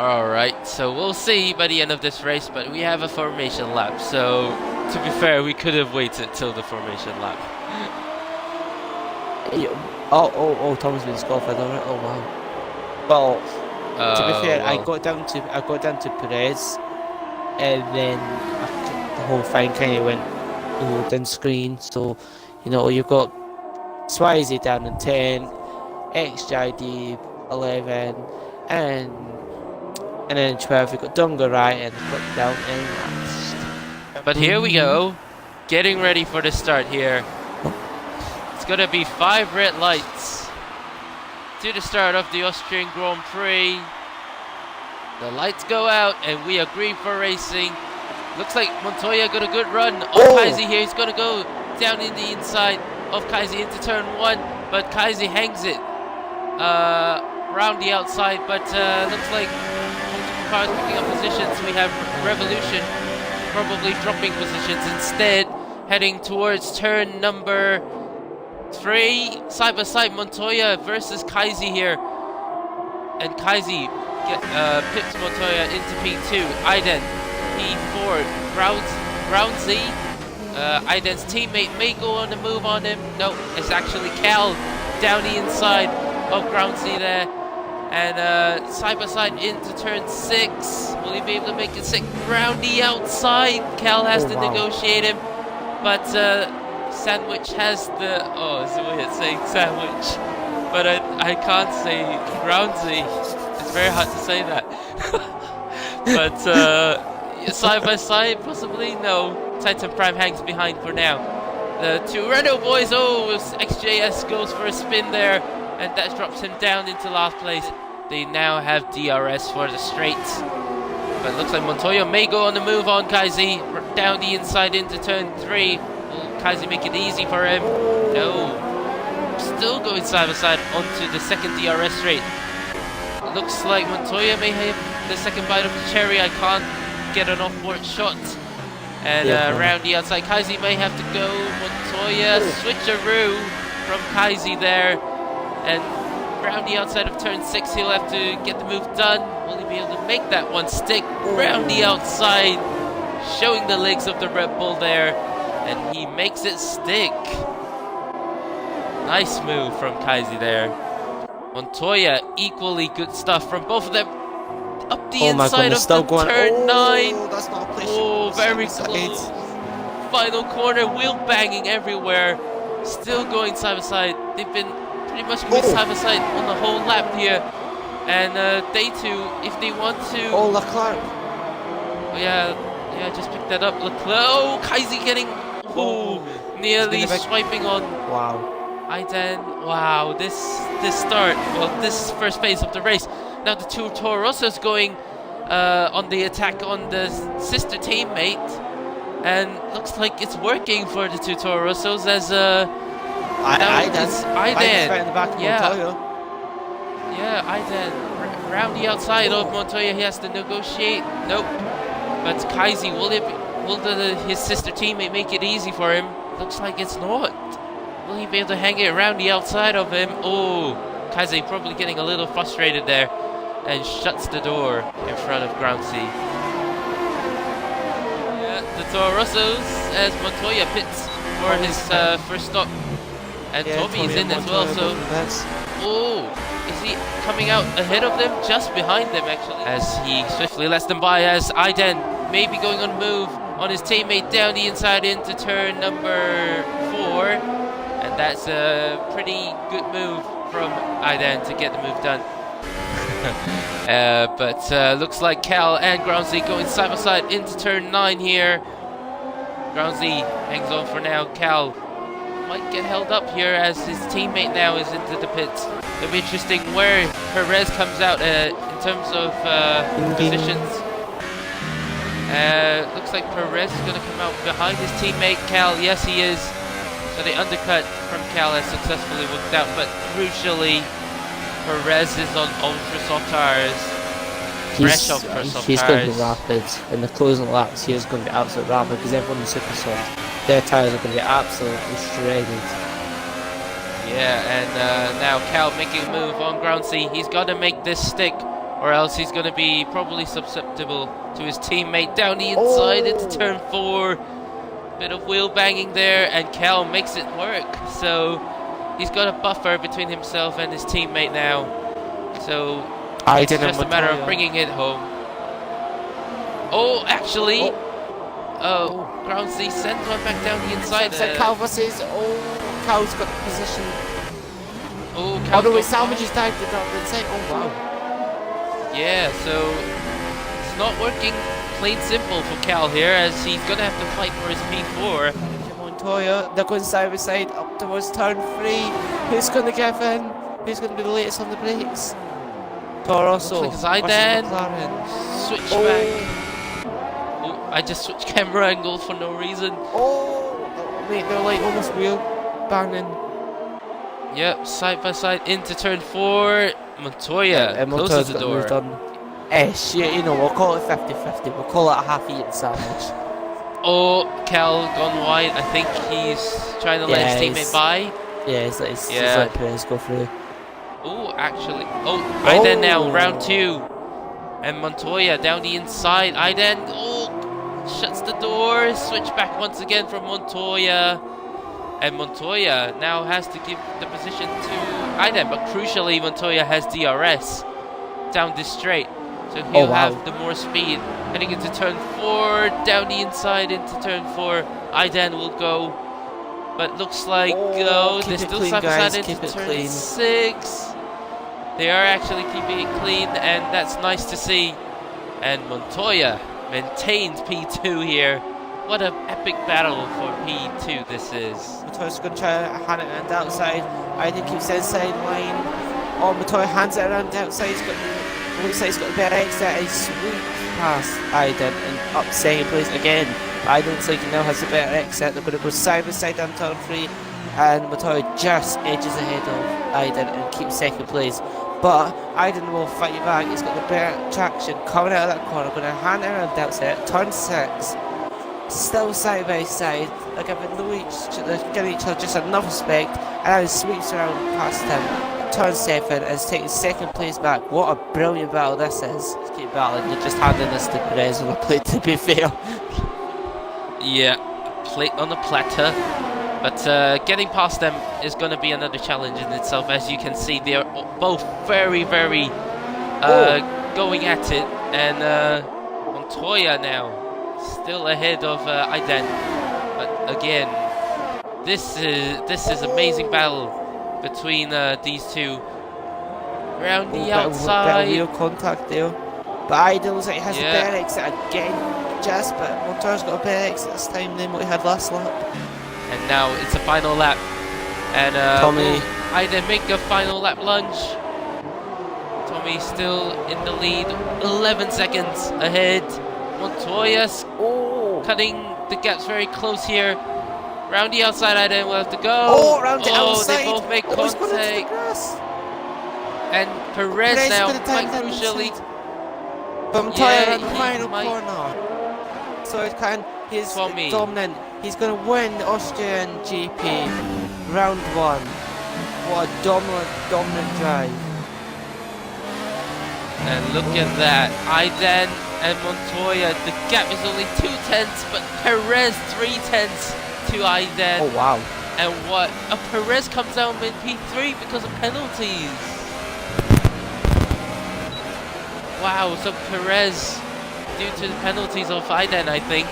Alright, so we'll see by the end of this race, but we have a formation lap, so to be fair, we could have waited till the formation lap. Thomas been disqualified on it. Oh wow. Well, to be fair, well. I got down to Perez, and then the whole thing kind of went golden screen. So, you know, you've got Shwiize down in 10, XJD 11, and then 12 you've got DongerRang and put down in last. But here we go, getting ready for the start here. It's gonna be 5 red lights to the start of the Austrian Grand Prix. The lights go out and we are green for racing. Looks like Montoya got a good run on Kyizi here. He's gonna go down in the inside of Kyizi into turn 1, but Kyizi hangs it around the outside, but looks like multiple cars picking up positions. We have Revolution probably dropping positions instead, heading towards turn number 3, side by side Montoya versus Kyizi here, and Kyizi pips Montoya into P2. Iden P4, Groundsy. Iden's teammate may go on the move on him. No, it's actually Cal down the inside of Groundsy there, and side by side into turn 6. Will he be able to make it 6 round the outside? Cal has to negotiate him, but Sandwich has the, it's a weird saying sandwich, but I can't say Groundsy. It's very hard to say that. But side by side, possibly? No. Titan Prime hangs behind for now. The 2 Renault boys, XJS goes for a spin there, and that drops him down into last place. They now have DRS for the straights. But it looks like Montoya may go on the move on Kyizi, down the inside into turn 3. Kyizi make it easy for him. No. Still going side by side onto the second DRS straight. Looks like Montoya may have the second bite of the cherry. I can't get an off-board shot. And around the outside, Kyizi may have to go. Montoya switcheroo from Kyizi there. And round the outside of turn 6, he'll have to get the move done. Will he be able to make that one stick? Round the outside, showing the legs of the Red Bull there. And he makes it stick. Nice move from Kyizi there. Montoya, equally good stuff from both of them. Up the inside of the turn 9. That's not a place very close. Final corner, wheel banging everywhere. Still going side by side. They've been pretty much going side by side on the whole lap here. And they too, if they want to. Leclerc. Yeah, just picked that up. Leclerc. Kyizi getting. Nearly swiping on. Wow. Wow, this start, this first phase of the race. Now the 2 Toro Rossos going on the attack on the sister teammate, and looks like it's working for the 2 Toro Rossos as Iden. Iden round the outside of Montoya. He has to negotiate. Nope. But Kyizi, will his sister teammate make it easy for him? Looks like it's not. Will he be able to hang it around the outside of him? Kyizi probably getting a little frustrated there, and shuts the door in front of Groundsy. The Toro Rossos as Montoya pits for his first stop, and Tommy's in as well. So, is he coming out ahead of them? Just behind them actually, as he swiftly lets them by. As Iden may be going on the move on his teammate down the inside into turn number 4, and that's a pretty good move from Iden to get the move done. But looks like Cal and Groundsy going side by side into turn 9 here. Groundsy hangs on for now. Cal might get held up here as his teammate now is into the pits. It'll be interesting where Perez comes out in terms of positions. Looks like Perez is going to come out behind his teammate Cal. Yes, he is. So the undercut from Cal has successfully worked out, but crucially, Perez is on ultra soft tires. Fresh off for soft he's tires. Going to be rapid. In the closing laps, he is going to be absolutely rapid because everyone is super soft. Their tires are going to be absolutely shredded. Yeah, and now Cal making a move on Groundsy. He's got to make this stick or else he's going to be probably susceptible to his teammate down the inside into turn 4. Bit of wheel banging there, and Cal makes it work. So he's got a buffer between himself and his teammate now. So it's just a matter of bringing it home. Oh, actually, ground C sent one back down the inside. Cal versus, Cal's got the position. Cal's no, it salvages down to the inside. Oh wow. Yeah, so it's not working plain simple for Cal here, as he's going to have to fight for his P4. Montoya, they're going side by side up towards turn 3. Who's going to give in? Who's going to be the latest on the brakes? Toro, Rosso versus McLaren. Switch back. I just switched camera angles for no reason. Mate, they're like almost wheel banging. Yep, side by side into turn 4. Montoya closes the door. Shit, you know, we'll call it 50-50. We'll call it a half-eaten sandwich. Cal gone wide. I think he's trying to let his teammate by. Yeah, he's let Perez go through. Actually. Iden now, round 2. And Montoya down the inside. Iden, shuts the door. Switch back once again from Montoya. And Montoya now has to give the position to Iden, but crucially Montoya has DRS down this straight, so he'll have the more speed. Heading into turn 4, down the inside into turn 4, Iden will go, but looks like they're still side by side into turn 6. They are actually keeping it clean, and that's nice to see. And Montoya maintains P2 here. What an epic battle for P2 this is. Montoya's going to try to hand it around the outside. Iden keeps the inside line. Montoya hands it around the outside. Looks like he's got a better exit. He sweeps past Iden and up second place again. Iden looks like he now has a better exit. They're going to go side by side down turn 3. And Montoya just edges ahead of Iden and keeps second place. But Iden will fight you back. He's got the better traction coming out of that corner. Going to hand it around the outside. Turn 6. Still side by side, they're giving each other just enough respect, and he sweeps around past him, turns 7, and is taking second place back. What a brilliant battle this is. Let's keep battling, they're just handing this to Perez on a plate, to be fair. Yeah, plate on the platter, but getting past them is going to be another challenge in itself. As you can see, they are both very, very going at it, and Montoya now still ahead of Iden, but again, this is amazing battle between these two. Around the outside, real contact there. But Iden looks like he has a better exit again, but Montoya's got a better exit this time than what he had last lap. And now it's a final lap, and Tommy, Iden make a final lap lunge. Tommy still in the lead, 11 seconds ahead. Montoya's cutting the gaps very close here. Round the outside, Iden will have to go. Round the outside. They both make contact. And Perez now, quite crucially. But Montoya in the final corner. So he's dominant. He's going to win the Austrian GP round 1. What a dominant drive. And look at that, Iden and Montoya, the gap is only 0.2, but Perez 0.3 to Iden. Oh wow. And what? Perez comes down in P3 because of penalties. Wow, so Perez, due to the penalties of Iden, I think,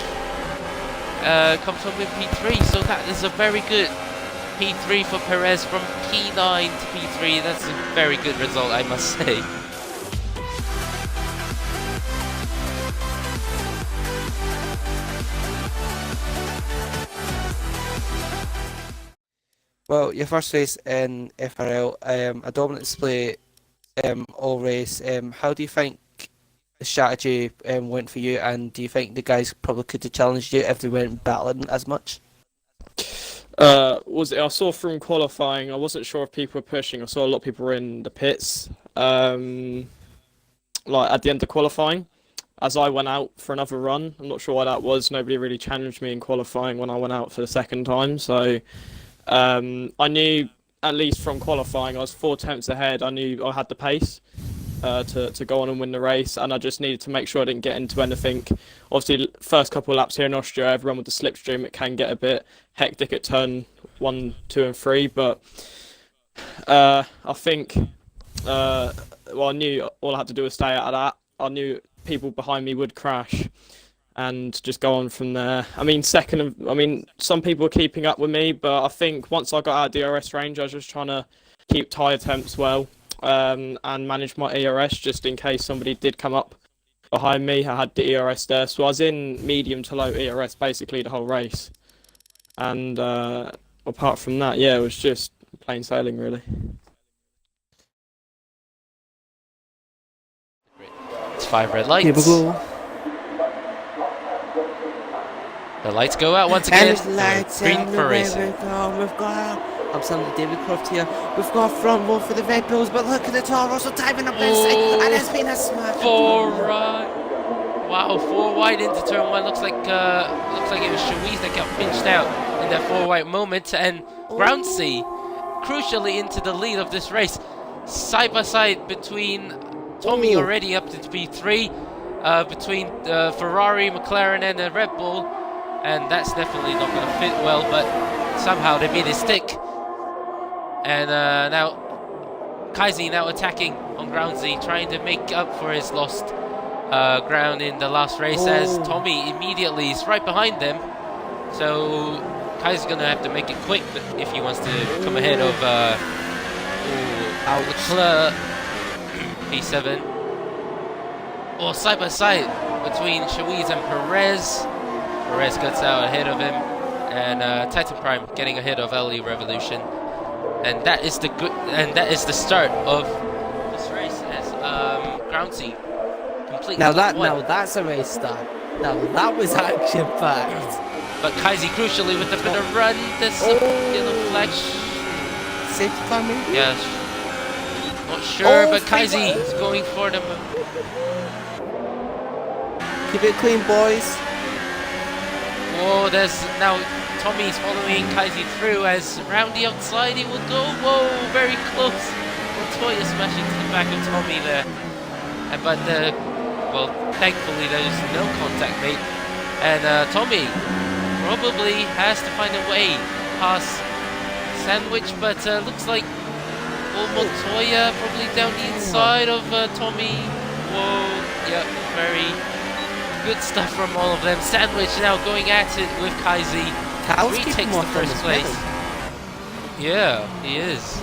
comes home in P3, so that is a very good P3 for Perez from P9 to P3. That's a very good result, I must say. Well, your first race in FRL, a dominant display all race. How do you think the strategy went for you, and do you think the guys probably could have challenged you if they weren't battling as much? I saw from qualifying, I wasn't sure if people were pushing. I saw a lot of people were in the pits, like at the end of qualifying. As I went out for another run, I'm not sure why that was. Nobody really challenged me in qualifying when I went out for the second time. So I knew, at least from qualifying, I was 4 tenths ahead. I knew I had the pace. to go on and win the race, and I just needed to make sure I didn't get into anything. Obviously, first couple of laps here in Austria, everyone with the slipstream, it can get a bit hectic at turn 1, 2, and 3, but I think I knew all I had to do was stay out of that. I knew people behind me would crash and just go on from there. I mean, some people were keeping up with me, but I think once I got out of DRS range, I was just trying to keep tyre temps well and manage my ERS just in case somebody did come up behind me. I had the ERS there, so I was in medium to low ERS basically the whole race. And apart from that, yeah, it was just plain sailing really. It's 5 red lights. Here we go. The lights go out once again. Green for racing. We've got absolutely David Croft here. We've got front row for the Red Bulls, but look at the Toro also diving up this side, and it's been a smash. 4 right. Wow, 4 wide into turn 1. Looks like it was Shwiize that got pinched out in that 4 wide moment, and Groundsy crucially into the lead of this race. Side by side between Tommy already up to P3, between Ferrari, McLaren, and the Red Bull. And that's definitely not going to fit well, but somehow they made it stick. And now Kyizi now attacking on Groundsy, trying to make up for his lost ground in the last race, as Tommy immediately is right behind them. So Kyizi's going to have to make it quick if he wants to come ahead of Leclerc, P7. Or side by side between Shwiize and Perez. Perez gets out ahead of him, and Titan Prime getting ahead of LE Revolution, and that is the start of this race as Groundsy completely. Now that's a race start. Now that was action packed. But Kyizi crucially with a bit of run. There's some yellow flash. Safety car maybe? Yeah, not sure, but Kyizi is going for them. Keep it clean, boys. Oh, there's now Tommy's following Kyizi through as around the outside he will go. Whoa, very close. Montoya smashing to the back of Tommy there. But well, thankfully there's no contact made. And Tommy probably has to find a way past Sandwich, but looks like Montoya probably down the inside of Tommy. Whoa, yeah, very good stuff from all of them. Sandwich now going at it with Kyizi. Retakes the first place. Yeah, he is.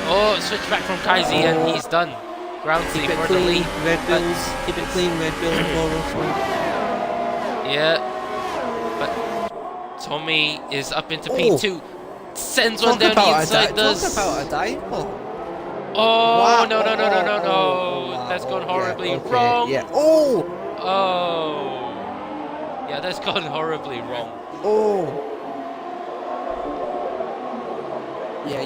Oh, switch back from Kyizi and he's done. Groundsy for the lead. Red Bulls. Keep it clean, Red Bull and Toro. Yeah. But Tommy is up into P2. Sends one down the inside. Talk about a dive ball. Oh, wow. No. That's gone horribly wrong. Yeah. Oh! Yeah, that's gone horribly wrong. Oh! Yeah,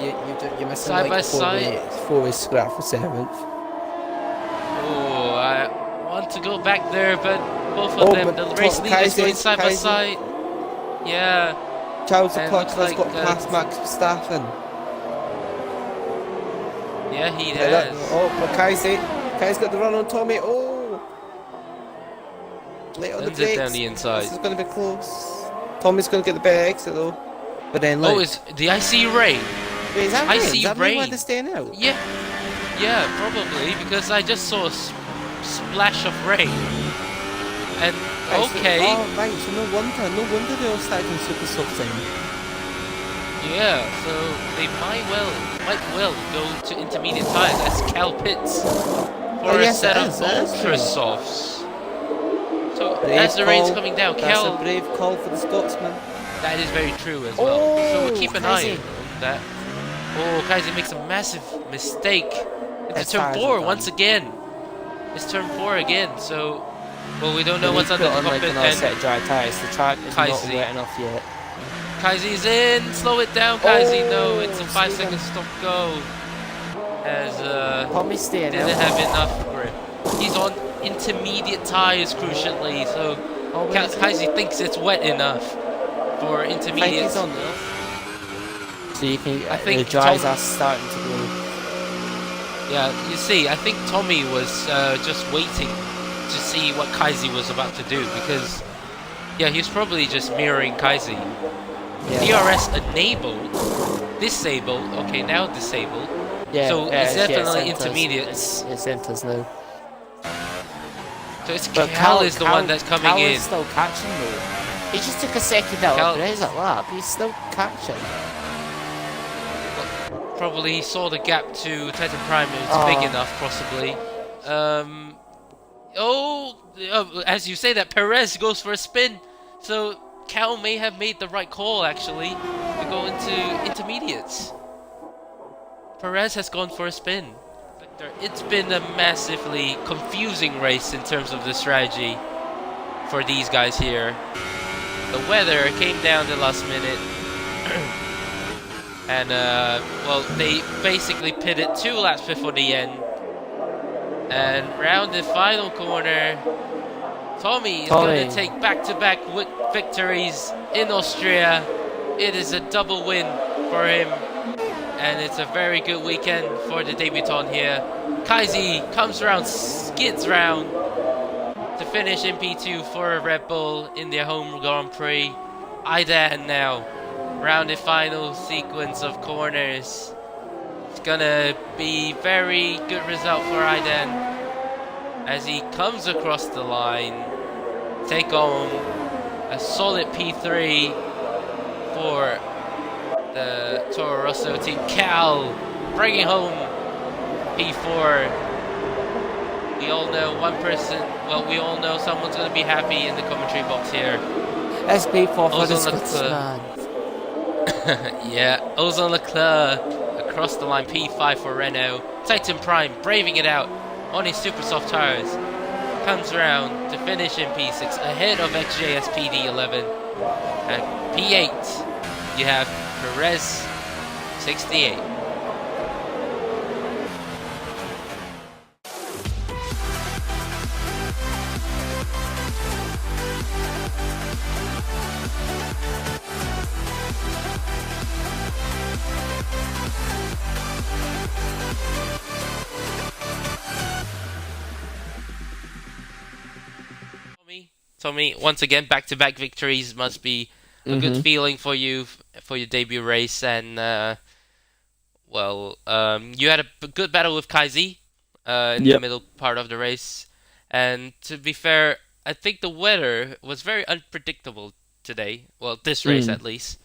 you're missing side like by side. 4-way scrap for 7th. Oh, I want to go back there, but both of them, the race leaders going side by side. Yeah. Charles Leclerc has got past Max Verstappen. Yeah, he has. But Kyizi's got the run on Tommy. Oh! Late on the brakes. Down the inside. This is going to be close. Tommy's going to get the better exit though. But then oh, is I see rain. Wait, is that rain? I see is that rain. Why they're staying out? Yeah, probably because I just saw a splash of rain. And okay. Oh right, so no wonder they all started in super soft then. Yeah, so they might well go to intermediate tires as Cal pits for a set of ultra softs. So as the rain's coming down, That's a brave call for the Scotsman. That is very true as well. So we'll keep an eye on that. Oh, Kyizi makes a massive mistake. It's turn 4 once again. It's turn 4 again. So, well, we don't know what's under the cockpit. And set of dry tires. The track is not wet enough yet. Kyizi's in. Slow it down, Kyizi. No, it's a 5-second stop go. As didn't have enough grip. He's on intermediate tires, crucially. So Kyizi thinks it's wet enough for intermediate. On though. So you can. I think the dries are starting to go. Yeah, you see, I think Tommy was just waiting to see what Kyizi was about to do, because yeah, he's probably just mirroring Kyizi. Yeah. DRS enabled, disabled. Okay, now disabled. Yeah, So it's definitely enters. intermediates. It's enters now. So it's But Cal is the one that's coming Cal in. is still catching though. He just took a second out Cal- of Perez at lap. He's still catching. Probably he saw the gap to Titan Prime. It's big enough, possibly. As you say that, Perez goes for a spin. So Cal may have made the right call, actually, to go into intermediates. Perez has gone for a spin. It's been a massively confusing race in terms of the strategy for these guys here. The weather came down the last minute. And, well, they basically pitted 2 laps before the end. And round the final corner, Tommy is going to take back-to-back victories in Austria. It is a double win for him. And it's a very good weekend for the debutant here. Kyizi comes around, skids round to finish in P2 for Red Bull in their home Grand Prix. Aidan now, round the final sequence of corners. It's gonna be very good result for Aidan as he comes across the line. Take on a solid P3 for the Toro Rosso team. Cal bringing home P4. We all know one person, well, we all know someone's going to be happy in the commentary box here. Let's be for the Ozone Scotsman. Yeah, Ozone Leclerc across the line, P5 for Renault. Titan Prime braving it out on his super soft tires. Comes around to finish in P6 ahead of XJS PD11. At P8, you have Perez 68. Tommy, once again, back-to-back victories must be a good feeling for you for your debut race, and you had a good battle with Kyizi in the middle part of the race, and to be fair, I think the weather was very unpredictable today. Well, this race at least.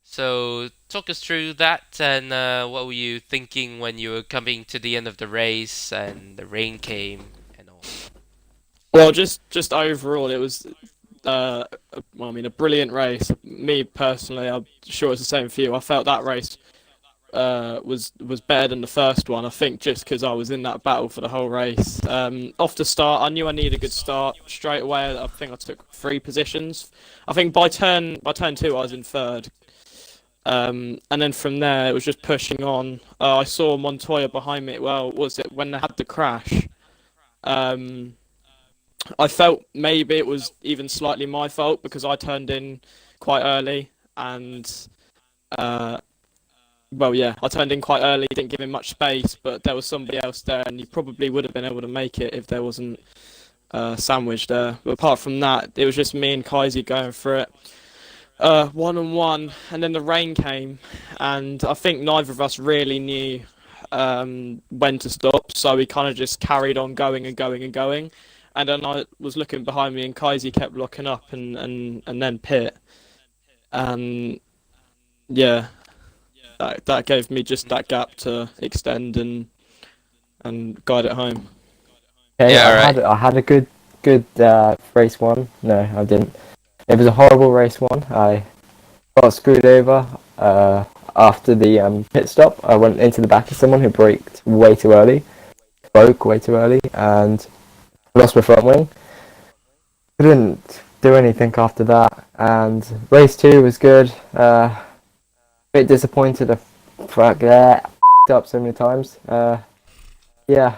So talk us through that, and what were you thinking when you were coming to the end of the race and the rain came and all? Well, just overall, it was, a brilliant race. Me personally, I'm sure it's the same for you. I felt that race was better than the first one. I think just because I was in that battle for the whole race. Off the start, I knew I needed a good start straight away. I think I took 3 positions. I think by turn 2, I was in 3rd. And then from there, it was just pushing on. I saw Montoya behind me. Well, was it when they had the crash? I felt maybe it was even slightly my fault because I turned in quite early and, I turned in quite early, didn't give him much space, but there was somebody else there and he probably would have been able to make it if there wasn't sandwich there. But apart from that, it was just me and Kyizi going for it. 1-on-1, and then the rain came, and I think neither of us really knew when to stop, so we kind of just carried on going and going and going. And then I was looking behind me, and Kyizi kept locking up and then pit. And yeah, that gave me just that gap to extend and guide it home. Okay, Yeah, I had a good race 1. No, I didn't. It was a horrible race 1. I got screwed over after the pit stop. I went into the back of someone who broke way too early, and lost my front wing. Couldn't do anything after that. And race 2 was good. Bit disappointed. I fucked up so many times. Yeah.